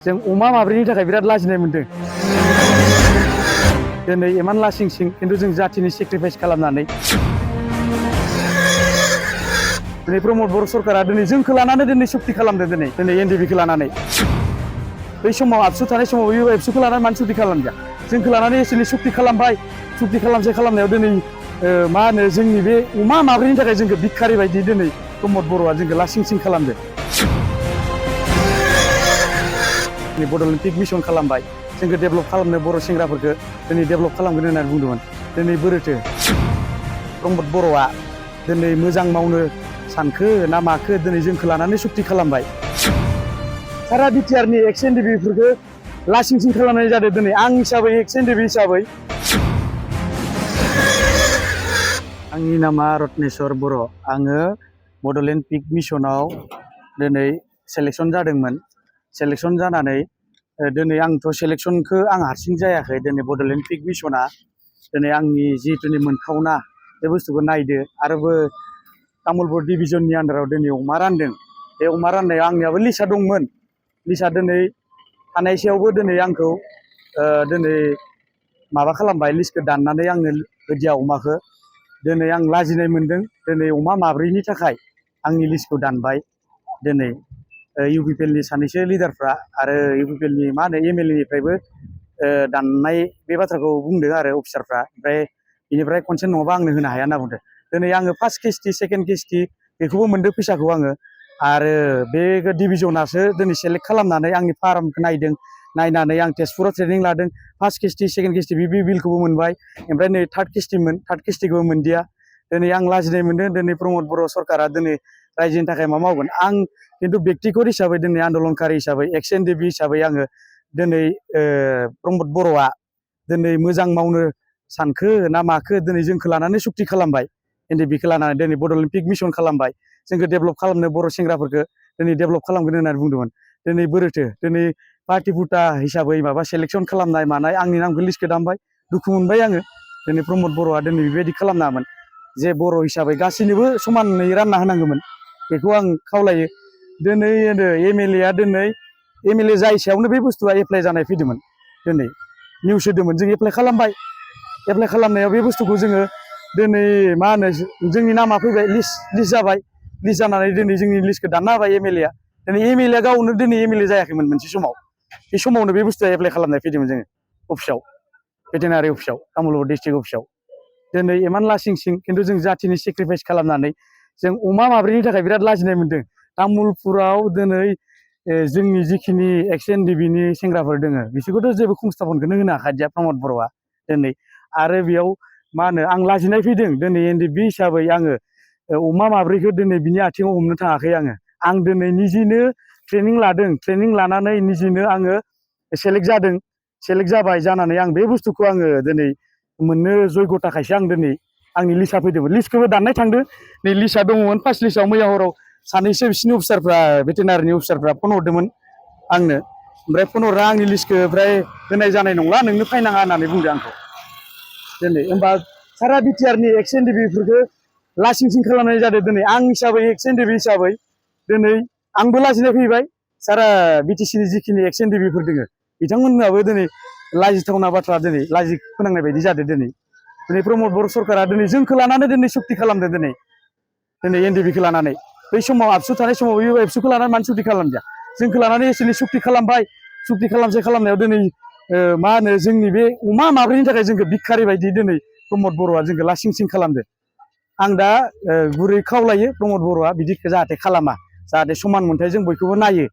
जों अमा माब्रैनि थाखाय बिराद लाजिनाय मोनदों। दिनै इमान लासिंसिं खिन्थु जों जाथिनि सेक्रिफाइस खालामनानै दिनै प्रमद बर' सरकारा दिनै जोंखौ लानानै दिनै सुक्ति खालामदों। दिनै एनडिपिखौ लानानै बै समाव आबसु थानाय समाव एबसुखौ लानानै मानो सुक्ति खालामदिया, जोंखौ लानानै एसेनि सुक्ति खालामबाय। सुक्ति खालामनायाव दिनै मा होनो जोंनि बे अमा माब्रैनि थाखाय जोंखौ भिखारि बायदि दिनै प्रमद बर'आ जोंखौ लासिंसिं खालामदों। बड'लेण्ड पिक मिशन खालामबाय, जोंखौ डेभेलप खालामनो बर' सेंग्राफोरखौ दिनै डेभेलप खालामगोन होननानै बुंदोंमोन। दिनै बोरैथो प्रमद बर'आ दिनै मोजां मावनो सानखो ना माखो दिनै जोंखौ लानानै सुक्ति खालामबाय। सारा बिटिआरनि एक्स एनडिपिफोरखौ लासिंसिं खालामनाय जादों। दिनै आं हिसाबै एक्स एनडिपि हिसाबै आंनि नामा रत्नेस्वर बर'। आङो बड'लेण्ड पिक मिशनाव दिनै सेलेक्सन जादोंमोन। सेलेक्सन जानानै दिनै आंथ' सेलेक्सनखौ आं हारसिं जायाखै। दिनै बड'लेण्ड पिक मिशना दिनै आंनि जिहेतुनि मोनथावना बे बुस्थुखौ नायदो आरोबो तामुलपुर डिभिजननि आन्दाराव दिनै अमा रानदों। बे अमा राननायाव आंनियाबो लिस्टआ दंमोन। लिस्टआ दिनै थानायसेयावबो दिनै आंखौ दिनै माबा खालामबाय, लिस्टखौ दाननानै आंनो होदिया अमाखौ। दिनै आं लाजिनाय मोनदों। दिनै अमा माब्रैनि थाखाय आंनि लिस्टखौ दानबाय। दिनै इउपिपिएलनि सानैसो लिडारफ्रा आरो इउपिपिएलनि मा होनो एमएलएनिफ्रायबो दाननाय बे बाथ्राखौ बुंदों आरो अफिसारफ्रा। ओमफ्राय बेनिफ्राय कनसेन्ट नङाबा आंनो होनो हाया होनना बुंदों। दिनै आङो फार्स्ट किस्ति सेकेन्ड किस्ति बेखौबो मोनदों फैसाखौ आङो। आरो बे डिभिजनासो दिनै सेलेक्ट खालामनानै आंनि फार्मखौ नायदों। नायनानै आं तेजपुराव ट्रेनिं लादों। फार्स्ट किस्ति सेकेन्ड किस्ति बे बिलखौबो मोनबाय। ओमफ्राय नै थार्ड किस्तिमोन, थार्ड किस्तिखौबो मोनदिया। दिनै आं लाजिनाय मोनदों। दिनै प्रमद बर' सरकारा दिनै रायजोनि थाखाय मा मावगोन। आं खिन्थु बेक्तिगत हिसाबै दिनै आन्दलनकारि हिसाबै एक्स एनडिपि हिसाबै आङो दिनै प्रमद बर'आ दिनै मोजां मावनो सानखो ना माखो दिनै जोंखौ लानानै सुक्ति खालामबाय। एनडिपिखौ लानानै दिनै बड'लेण्ड पिक मिशन खालामबाय। जोंखौ डेभेलप खालामनो बर' सेंग्राफोरखौ दिनै डेभेलप खालामगोन होननानै बुंदोंमोन। दिनै बोरैथो दिनै पार्टि फुटा हिसाबै माबा सेलेक्सन खालामनाय मानाय आंनि नामखौ लिस्टखौ दामबाय। दुखु मोनबाय आङो। दिनै प्रमद बर'आ दिनै बेबायदि खालामनाङामोन। जे बर' हिसाबै गासैनोबो समानै रानना होनांगौमोन, बेखौ आं खावलायो। दिनै एमएलएआ दिनै एमएलए जाय सायावनो बे बुस्थुआ एप्लाइ जानाय फैदोंमोन। दिनै निउस होदोंमोन, जों एप्लाइ खालामबाय। एप्लाइ खालामनायाव बे बुस्थुखौ जोङो दिनै मा होनो जोंनि नामा फैबाय, लिस्ट जाबाय। लिस्ट जानानै दिनै जोंनि लिस्टखौ दानना होबाय एमएलएआ। दिनै एमएलएआ गावनो दिनै एमएलए जायाखैमोन मोनसे समाव। बे समावनो बे बुस्थुआ एप्लाइ खालामनाय फैदोंमोन जोङो अफिसाव, भेटेनारि अफिसाव, तामुलपुर डिस्ट्रिक्ट अफिसाव। दिनै इमान लासिंसिं खिन्थु जों जाथिनि सेक्रिफाइस खालामनानै जों अमा माब्रैनि थाखाय बिराद लाजिनाय मोनदों। तामुलपुराव दिनै जोंनि जिखिनि एक्स एनडिपिनि सेंग्राफोर दङ बिसोरखौथ' जेबो संस्थापनखौनो होनो हाखादिया प्रमद बर'आ दिनै। आरो बेयाव मा होनो आं लाजिनाय फैदों। दिनै एनडिपि हिसाबै आङो अमा माब्रैखौ दिनै बिनि आथिङाव हमनो थाङाखै आङो। आं दिनै निजेनो ट्रेनिं लादों। ट्रेनिं लानानै निजेनो आङो सेलेक्ट जादों। सेलेक्ट जाबाय, जानानै आं बे बुस्थुखौ आङो दिनै मोननो जयग' थाखायसो आं दिनै आंनि लिस्टआ फैदोंमोन। लिस्टखौबो दाननाय थांदों। नै लिस्टआ दङमोन फार्स्ट लिस्टआव। मैया हराव सानैसो बिसिनि अफिसारफ्रा भेटेनारिनि अफिसारफ्रा फन हरदोंमोन आंनो। ओमफ्राय फन हरना आंनि लिस्टखौ ओमफ्राय होनाय जानाय नंला, नोंनो फायनाङा होननानै बुंदों आंखौ। दिनै होमबा सारा बिटिआरनि एक्स एनडिपिफोरखौ लासिंसिं खालामनाय जादों। दिनै आं हिसाबै एक्स एनडिपि हिसाबै दिनै आंबो लाजिनाय फैबाय। सारा बिटिसिनि जिखिनि एक्स एनडिपिफोर दङ बिथांमोनहाबो दिनै लाजिथावना बाथ्रा, दिनै लाजि फोनांनाय बायदि जादों। दिनै प्रमद बर' सरकारा दिनै जोंखौ लानानै दिनै सुक्ति खालामदों। दिनै एनडिपिखौ लानानै बै समाव आबसु थानाय समाव एबसुखौ लानानै मानो सुक्ति खालामदिया, जोंखौ लानानै एसेनि सुक्ति खालामबाय। सुक्ति खालामनायाव दिनै मा होनो जोंनि बे अमा माब्रैनि थाखाय जोंखौ भिखारि बायदि दिनै प्रमद बर'आ जोंखौ लासिंसिं खालामदों। आं दा गुरै खावलायो प्रमद बर'आ बिदि जाहाथे खालामा, जाहाथे समान मोनथाय जों बयखौबो नायो।